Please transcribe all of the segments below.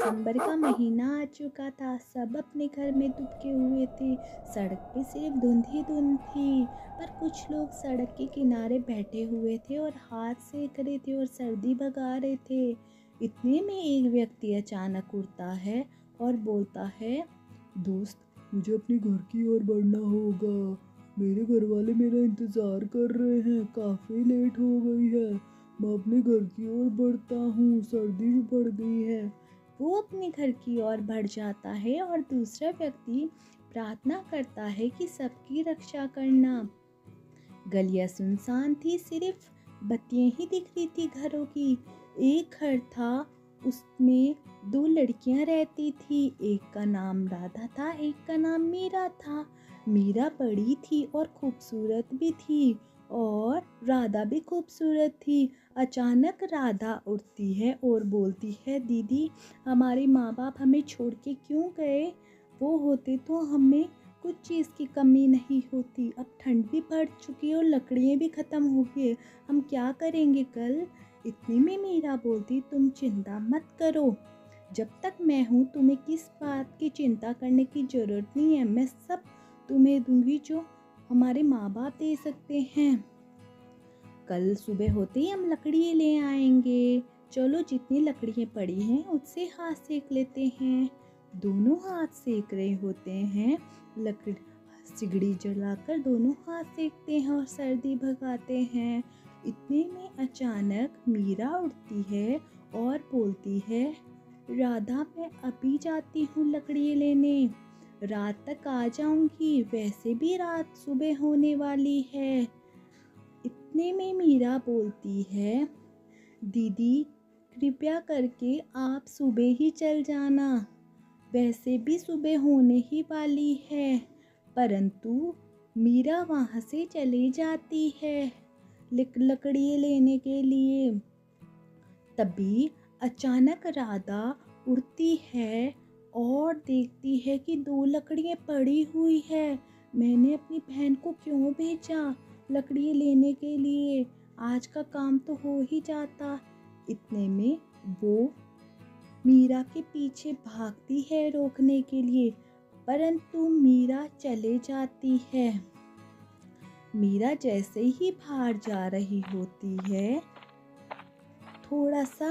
दिसंबर का महीना आ चुका था। सब अपने घर में दुबके हुए थे। सड़क पे सिर्फ धुंध ही धुंध थी। पर कुछ लोग सड़क के किनारे बैठे हुए थे और हाथ सेक रहे थे और सर्दी भगा रहे थे। इतने में एक व्यक्ति अचानक उठता है और बोलता है, दोस्त, मुझे अपने घर की ओर बढ़ना होगा। मेरे घर वाले मेरा इंतज़ार कर रहे हैं। काफ़ी लेट हो गई है। मैं अपने घर की ओर बढ़ता हूँ। सर्दी भी बढ़ गई है। वो अपने घर की ओर बढ़ जाता है और दूसरा व्यक्ति प्रार्थना करता है कि सबकी रक्षा करना। गलियां सुनसान थी, सिर्फ बत्तियां ही दिख रही थी घरों की। एक घर था, उसमें दो लड़कियां रहती थी। एक का नाम राधा था, एक का नाम मीरा था। मीरा बड़ी थी और खूबसूरत भी थी और राधा भी खूबसूरत थी। अचानक राधा उठती है और बोलती है, दीदी, हमारे माँ बाप हमें छोड़ के क्यों गए? वो होते तो हमें कुछ चीज़ की कमी नहीं होती। अब ठंड भी बढ़ चुकी है और लकड़ियाँ भी ख़त्म हो गई है। हम क्या करेंगे कल? इतने में मीरा बोलती, तुम चिंता मत करो। जब तक मैं हूँ तुम्हें किस बात की चिंता करने की ज़रूरत नहीं है। मैं सब तुम्हें दूंगी जो हमारे माँ बाप दे सकते हैं। कल सुबह होते ही हम लकड़ी ले आएंगे। चलो, जितनी लकड़ियाँ पड़ी हैं उससे हाथ सेक लेते हैं। दोनों हाथ सेक रहे होते हैं। लकड़ी सिगड़ी जलाकर दोनों हाथ सेकते हैं और सर्दी भगाते हैं। इतने में अचानक मीरा उठती है और बोलती है, राधा, मैं अभी जाती हूँ लकड़ी लेने। रात तक आ जाऊंगी, वैसे भी रात सुबह होने वाली है। इतने में मीरा बोलती है, दीदी, कृपया करके आप सुबह ही चल जाना। वैसे भी सुबह होने ही वाली है। परंतु मीरा वहाँ से चली जाती है लकड़ी लेने के लिए। तभी अचानक राधा उड़ती है और देखती है कि दो लकड़ियाँ पड़ी हुई है। मैंने अपनी बहन को क्यों भेजा लकड़ी लेने के लिए? आज का काम तो हो ही जाता। इतने में वो मीरा के पीछे भागती है रोकने के लिए, परंतु मीरा चले जाती है। मीरा जैसे ही बाहर जा रही होती है, थोड़ा सा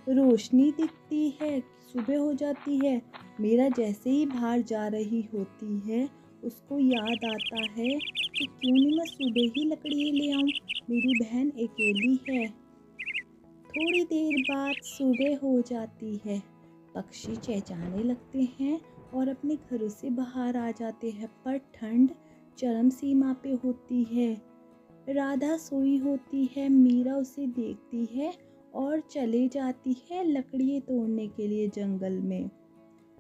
रोशनी दिखती है। सुबह हो जाती है। मीरा जैसे ही बाहर जा रही होती है, उसको याद आता है कि क्यों नहीं मैं सुबह ही लकड़ी ले आऊं, मेरी बहन अकेली है। थोड़ी देर बाद सुबह हो जाती है। पक्षी चहचहाने लगते हैं और अपने घरों से बाहर आ जाते हैं, पर ठंड चरम सीमा पे होती है। राधा सोई होती है। मीरा उसे देखती है और चले जाती है लकड़ियाँ तोड़ने के लिए जंगल में।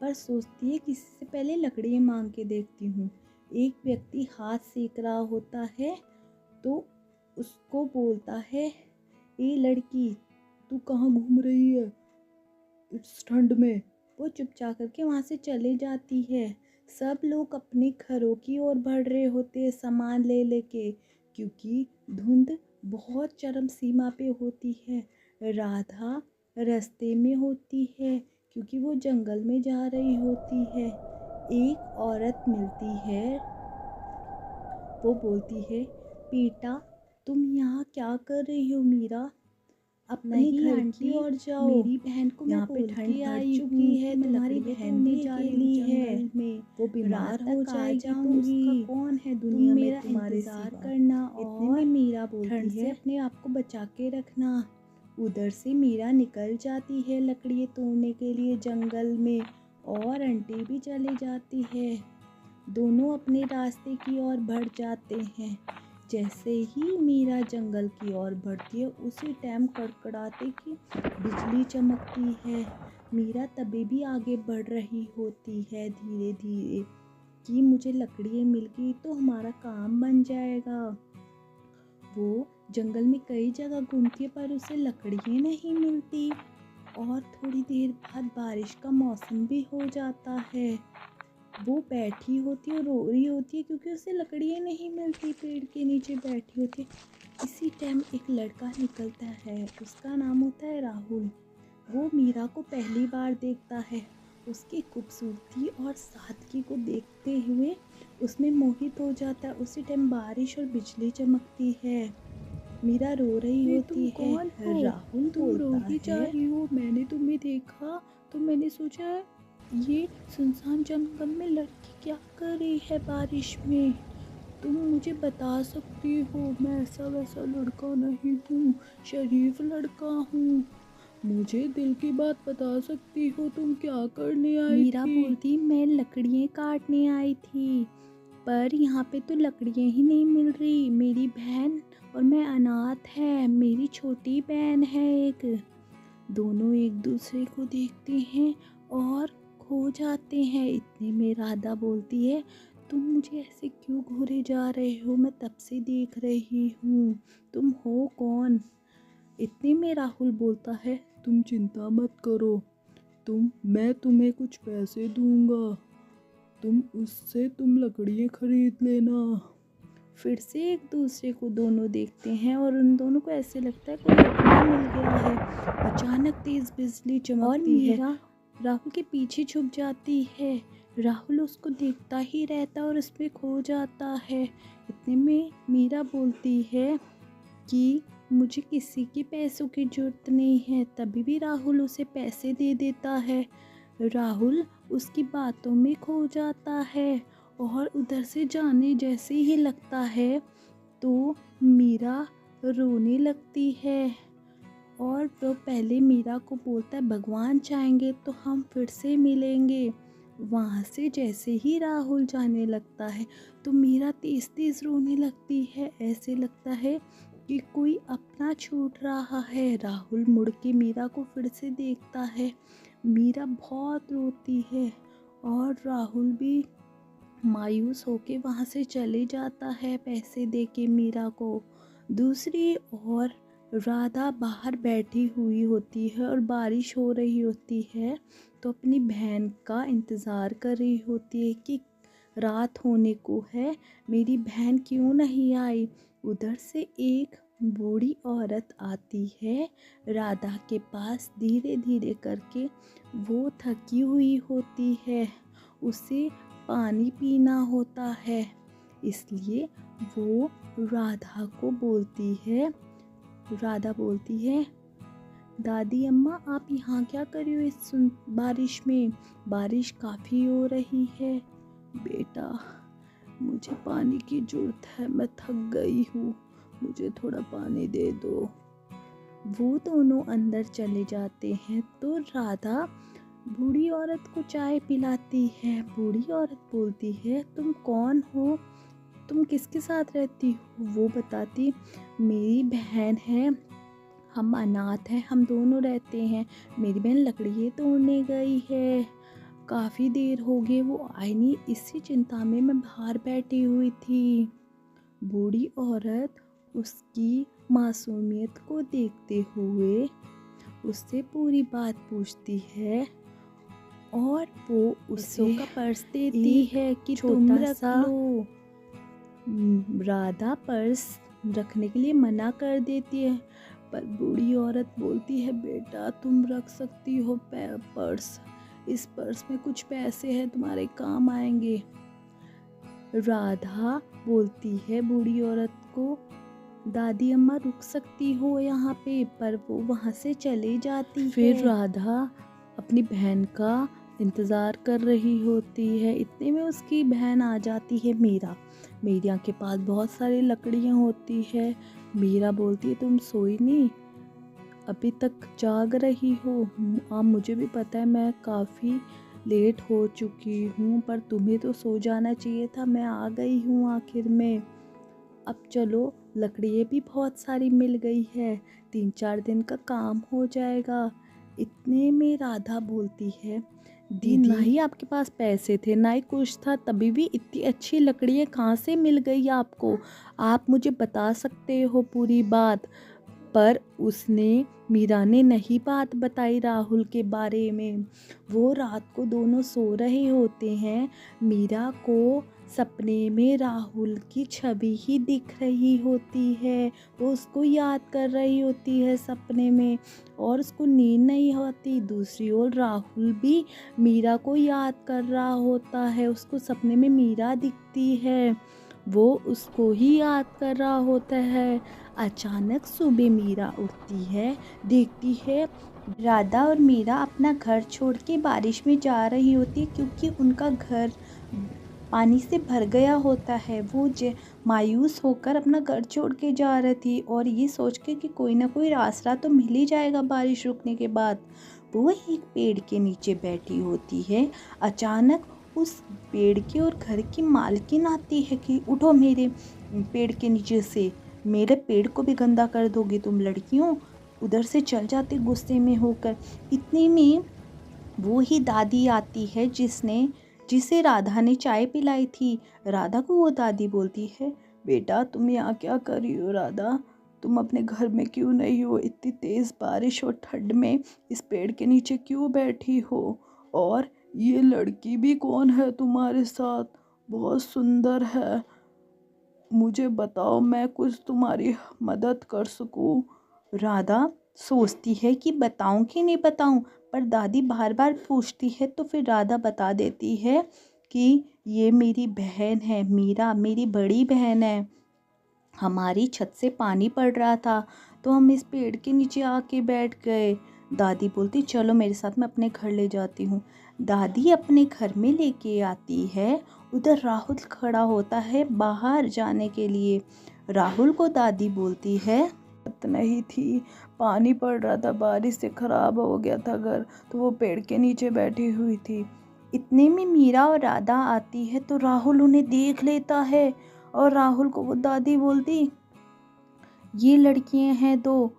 पर सोचती है, किसी से पहले लकड़ियाँ मांग के देखती हूँ। एक व्यक्ति हाथ सेक रहा होता है तो उसको बोलता है, ए लड़की, तू कहाँ घूम रही है इस ठंड में? वो चुपचाप करके वहाँ से चले जाती है। सब लोग अपने घरों की ओर बढ़ रहे होते हैं सामान ले लेके, क्योंकि धुंध बहुत चरम सीमा पे होती है। राधा रास्ते में होती है क्योंकि वो जंगल में जा रही होती है। एक औरत मिलती है। वो बोलती है, बेटा, तुम यहाँ क्या कर रही हो? मीरा, अपने नहीं घर की आंटी, ओर जाओ। मेरी बहन को मैं यहाँ पे बोल ठंड के बढ़ आई चुकी हूँ है कि तो मैं तुम्हारी लकड़ियाँ बहन भी तोड़ने जा रही अकेली हूँ है। जंगल में। वो रात बीमार हो तक आ जाएगी तो उसका जाऊंगी, कौन है तुम दुनिया में मेरा तुम्हारे इंतज़ार सिवा? करना इतने में और मीरा बोलती ठंड से है, अपने आप को बचा के रखना। उधर से मीरा निकल जाती है लकड़ियाँ तोड़ने के लिए जंगल में, और आंटी भी चली जाती है। दोनों अपने रास्ते की ओर बढ़ जाते हैं। जैसे ही मीरा जंगल की ओर बढ़ती है, उसी टाइम कड़कड़ाते की बिजली चमकती है। मीरा तभी भी आगे बढ़ रही होती है धीरे धीरे कि मुझे लकड़ियाँ मिल गई तो हमारा काम बन जाएगा। वो जंगल में कई जगह घूमती है पर उसे लकड़ियाँ नहीं मिलती। और थोड़ी देर बाद बारिश का मौसम भी हो जाता है। वो बैठी होती है और रो रही होती है क्योंकि उसे लकड़ियाँ नहीं मिलती, पेड़ के नीचे बैठी होती है। इसी टाइम एक लड़का निकलता है, उसका नाम होता है राहुल। वो मीरा को पहली बार देखता है। उसकी खूबसूरती और सादगी को देखते हुए उसमें मोहित हो जाता है। उसी टाइम बारिश और बिजली चमकती है। मीरा रो रही ये तुम होती है। कौन हो? राहुल तुम बोलता रोगी जा है, रही हो। मैंने तुम्हें देखा तो मैंने सोचा ये सुनसान जंगल में लड़की क्या कर रही है बारिश में। तुम मुझे बता सकती हो, मैं ऐसा वैसा लड़का नहीं हूँ, शरीफ लड़का हूँ। मुझे दिल की बात बता सकती हो, तुम क्या करने आई मीरा थी? बोलती, मैं लकड़ियाँ काटने आई थी, पर यहाँ पे तो लकड़ियाँ ही नहीं मिल रही। मेरी बहन और मैं अनाथ है, मेरी छोटी बहन है एक। दोनों एक दूसरे को देखते हैं और खो जाते हैं। इतने में राधा बोलती है, तुम मुझे ऐसे क्यों घूरे जा रहे हो? मैं तब से देख रही हूँ, तुम हो कौन? इतने में राहुल बोलता है, तुम चिंता मत करो, मैं तुम्हें कुछ पैसे दूंगा, तुम लकड़ियाँ खरीद लेना। फिर से एक दूसरे को दोनों देखते हैं और उन दोनों को ऐसे लगता है कोई अपना मिल गया है। अचानक तेज बिजली चमकती और मीरा राहुल के पीछे छुप जाती है। राहुल उसको देखता ही रहता और उसमें खो जाता है। इतने में मीरा बोलती है कि मुझे किसी के पैसों की जरूरत नहीं है। तभी भी राहुल उसे पैसे दे देता है। राहुल उसकी बातों में खो जाता है और उधर से जाने जैसे ही लगता है तो मीरा रोने लगती है। और वो पहले मीरा को बोलता है, भगवान चाहेंगे तो हम फिर से मिलेंगे। वहाँ से जैसे ही राहुल जाने लगता है तो मीरा तेज तेज रोने लगती है। ऐसे लगता है कि कोई अपना छूट रहा है। राहुल मुड़ के मीरा को फिर से देखता है। मीरा बहुत रोती है और राहुल भी मायूस होके वहाँ से चले जाता है पैसे देके मीरा को। दूसरी ओर राधा बाहर बैठी हुई होती है और बारिश हो रही होती है तो अपनी बहन का इंतज़ार कर रही होती है कि रात होने को है, मेरी बहन क्यों नहीं आई। उधर से एक बूढ़ी औरत आती है राधा के पास धीरे धीरे करके। वो थकी हुई होती है, उसे पानी पीना होता है, इसलिए वो राधा बोलती है, दादी अम्मा आप यहाँ क्या कर रही हो इस बारिश में? बारिश काफ़ी हो रही है। बेटा, मुझे पानी की ज़रूरत है, मैं थक गई हूँ, मुझे थोड़ा पानी दे दो। वो दोनों अंदर चले जाते हैं तो राधा बूढ़ी औरत को चाय पिलाती है। बूढ़ी औरत बोलती है, तुम कौन हो? तुम किसके साथ रहती हो? वो बताती, मेरी बहन है, हम अनाथ हैं, हम दोनों रहते हैं। मेरी बहन लकड़ियाँ तोड़ने गई है, काफ़ी देर हो गई वो आई नहीं, इसी चिंता में मैं बाहर बैठी हुई थी। बूढ़ी औरत उसकी मासूमियत को देखते हुए उससे पूरी बात पूछती है और वो उसे का पर्स देती है कि तुम रख लो। राधा पर्स रखने के लिए मना कर देती है, पर बूढ़ी औरत बोलती है, बेटा तुम रख सकती हो पर्स, इस पर्स में कुछ पैसे हैं, तुम्हारे काम आएंगे। राधा बोलती है बूढ़ी औरत को, दादी अम्मा रुक सकती हो यहाँ पे, पर वो वहाँ से चली जाती है। फिर राधा अपनी बहन का इंतज़ार कर रही होती है। इतने में उसकी बहन आ जाती है मीरा के पास बहुत सारी लकड़ियाँ होती है। मीरा बोलती है, तुम सोई नहीं, अभी तक जाग रही हो? मुझे भी पता है मैं काफ़ी लेट हो चुकी हूँ, पर तुम्हें तो सो जाना चाहिए था, मैं आ गई हूँ आखिर में। अब चलो, लकड़ियाँ भी बहुत सारी मिल गई है, 3-4 दिन का काम हो जाएगा। इतने में राधा बोलती है, दीदी ना ही आपके पास पैसे थे ना ही कुछ था, तभी भी इतनी अच्छी लकड़ियाँ कहाँ से मिल गई आपको? आप मुझे बता सकते हो पूरी बात? पर उसने मीरा ने नहीं बात बताई राहुल के बारे में। वो रात को दोनों सो रहे होते हैं। मीरा को सपने में राहुल की छवि ही दिख रही होती है। वो उसको याद कर रही होती है सपने में और उसको नींद नहीं होती। दूसरी ओर राहुल भी मीरा को याद कर रहा होता है। उसको सपने में मीरा दिखती है, वो उसको ही याद कर रहा होता है। अचानक सुबह मीरा उठती है, देखती है राधा और मीरा अपना घर छोड़ के बारिश में जा रही होती है, क्योंकि उनका घर पानी से भर गया होता है। वो मायूस होकर अपना घर छोड़ के जा रही थी और ये सोच के कि कोई ना कोई रास्ता तो मिल ही जाएगा बारिश रुकने के बाद। वो एक पेड़ के नीचे बैठी होती है। अचानक उस पेड़ की और घर की मालकिन आती है कि उठो मेरे पेड़ के नीचे से, मेरे पेड़ को भी गंदा कर दोगी तुम लड़कियों। उधर से चल जाते गुस्से में होकर। इतने में वो ही दादी आती है जिसे राधा ने चाय पिलाई थी। राधा को वो दादी बोलती है, बेटा तुम यहाँ क्या कर रही हो राधा? तुम अपने घर में क्यों नहीं हो? इतनी तेज़ बारिश और ठंड में इस पेड़ के नीचे क्यों बैठी हो? और ये लड़की भी कौन है तुम्हारे साथ? बहुत सुंदर है। मुझे बताओ, मैं कुछ तुम्हारी मदद कर सकूं? राधा सोचती है कि बताऊं कि नहीं बताऊं, पर दादी बार बार पूछती है तो फिर राधा बता देती है कि ये मेरी बहन है, मीरा मेरी बड़ी बहन है। हमारी छत से पानी पड़ रहा था तो हम इस पेड़ के नीचे आके बैठ गए। दादी बोलती चलो मेरे साथ, मैं अपने घर ले जाती हूँ। दादी अपने घर में लेके आती है। उधर राहुल खड़ा होता है बाहर जाने के लिए। राहुल को दादी बोलती है, छत नहीं थी, पानी पड़ रहा था, बारिश से खराब हो गया था घर, तो वो पेड़ के नीचे बैठी हुई थी। इतने में मीरा और राधा आती है तो राहुल उन्हें देख लेता है और राहुल को वो दादी बोलती, ये लड़कियां हैं दो।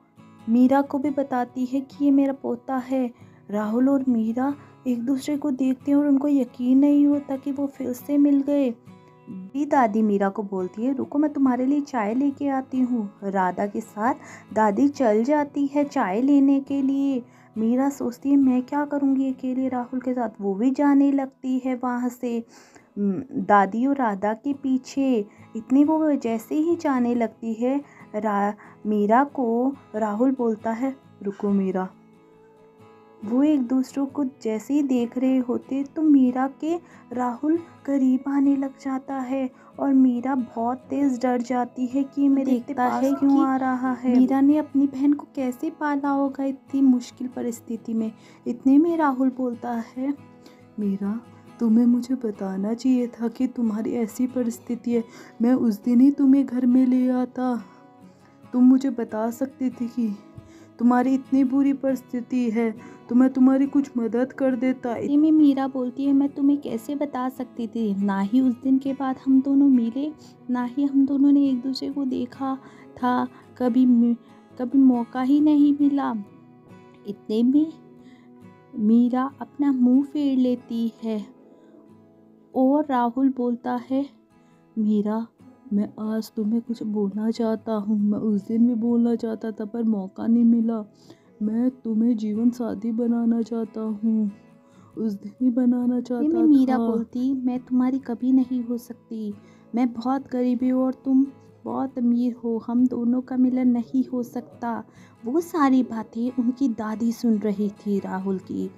मीरा को भी बताती है कि ये मेरा पोता है। राहुल और मीरा एक दूसरे को देखते हैं और उनको यकीन नहीं होता कि वो फिर से मिल गए। भी दादी मीरा को बोलती है, रुको मैं तुम्हारे लिए चाय लेके आती हूँ। राधा के साथ दादी चल जाती है चाय लेने के लिए। मीरा सोचती है मैं क्या करूँगी अकेले राहुल के साथ। वो भी जाने लगती है वहाँ से दादी और राधा के पीछे। इतनी वो जैसे ही जाने लगती है, मीरा को राहुल बोलता है, रुको मीरा। वो एक दूसरे को जैसे ही देख रहे होते तो मीरा के राहुल करीब आने लग जाता है और मीरा बहुत तेज डर जाती है कि मेरे पास क्यों आ रहा है। मीरा ने अपनी बहन को कैसे पाला होगा इतनी मुश्किल परिस्थिति में। इतने में राहुल बोलता है, मीरा तुम्हें मुझे बताना चाहिए था कि तुम्हारी ऐसी परिस्थिति है। मैं उस दिन ही तुम्हें घर में ले आता। तुम मुझे बता सकती थी कि तुम्हारी इतनी बुरी परिस्थिति है तो मैं तुम्हारी कुछ मदद कर देता। इतने में मीरा बोलती है, मैं तुम्हें कैसे बता सकती थी? ना ही उस दिन के बाद हम दोनों मिले, ना ही हम दोनों ने एक दूसरे को देखा था। कभी मौका ही नहीं मिला। इतने में मीरा अपना मुंह फेर लेती है और राहुल बोलता है, मीरा मैं आज तुम्हें कुछ बोलना चाहता हूँ। मैं उस दिन भी बोलना चाहता था पर मौका नहीं मिला। मैं तुम्हें जीवन साथी बनाना चाहता हूँ, उस दिन ही बनाना चाहता था। मीरा बोलती, मैं तुम्हारी कभी नहीं हो सकती। मैं बहुत गरीब हूँ और तुम बहुत अमीर हो, हम दोनों का मिलन नहीं हो सकता। वो सारी बातें उनकी दादी सुन रही थी राहुल की।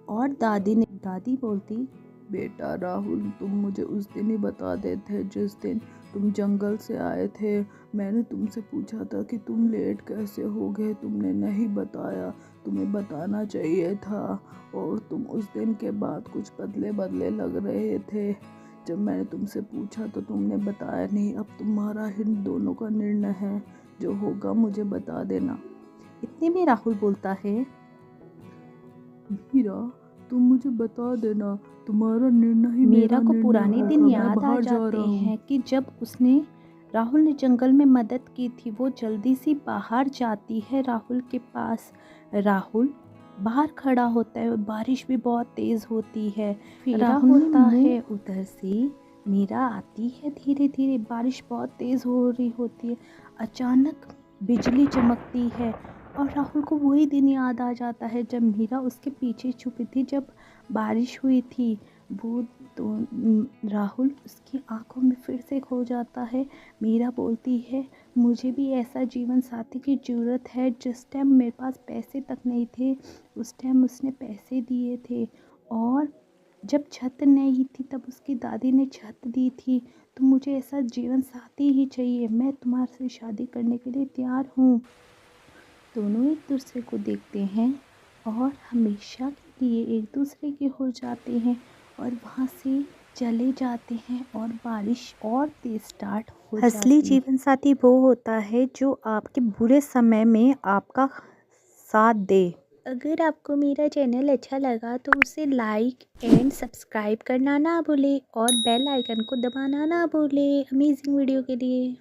और दादी बोलती, बेटा राहुल तुम मुझे उस दिन ही बता देते जिस दिन तुम जंगल से आए थे। मैंने तुमसे पूछा था कि तुम लेट कैसे हो गए, तुमने नहीं बताया। तुम्हें बताना चाहिए था। और तुम उस दिन के बाद कुछ बदले लग रहे थे। जब मैंने तुमसे पूछा तो तुमने बताया नहीं। अब तुम्हारा इन दोनों का निर्णय है, जो होगा मुझे बता देना। इतने में राहुल बोलता है, मीरा तुम मुझे बता देना, तुम्हारा निर्णय ही मेरा को पुराने दिन याद आ जाते हैं कि जब राहुल ने जंगल में मदद की थी। वो जल्दी से बाहर जाती है राहुल के पास। राहुल बाहर खड़ा होता है और बारिश भी बहुत तेज होती है। राहुल होता है उधर से मीरा आती है धीरे धीरे। बारिश बहुत तेज हो रही होती है। अचानक बिजली चमकती है और राहुल को वही दिन याद आ जाता है जब मीरा उसके पीछे छुपी थी, जब बारिश हुई थी। वो तो राहुल उसकी आंखों में फिर से खो जाता है। मीरा बोलती है, मुझे भी ऐसा जीवन साथी की ज़रूरत है। जिस टाइम मेरे पास पैसे तक नहीं थे, उस टाइम उसने पैसे दिए थे, और जब छत नहीं थी तब उसकी दादी ने छत दी थी। तो मुझे ऐसा जीवन साथी ही चाहिए। मैं तुम्हारे से शादी करने के लिए तैयार हूँ। दोनों एक दूसरे को देखते हैं और हमेशा के लिए एक दूसरे के हो जाते हैं और वहाँ से चले जाते हैं, और बारिश और तेज स्टार्ट हो जाती है। असली जीवन साथी वो होता है जो आपके बुरे समय में आपका साथ दे। अगर आपको मेरा चैनल अच्छा लगा तो उसे लाइक एंड सब्सक्राइब करना ना भूले और बेल आइकन को दबाना ना भूले अमेजिंग वीडियो के लिए।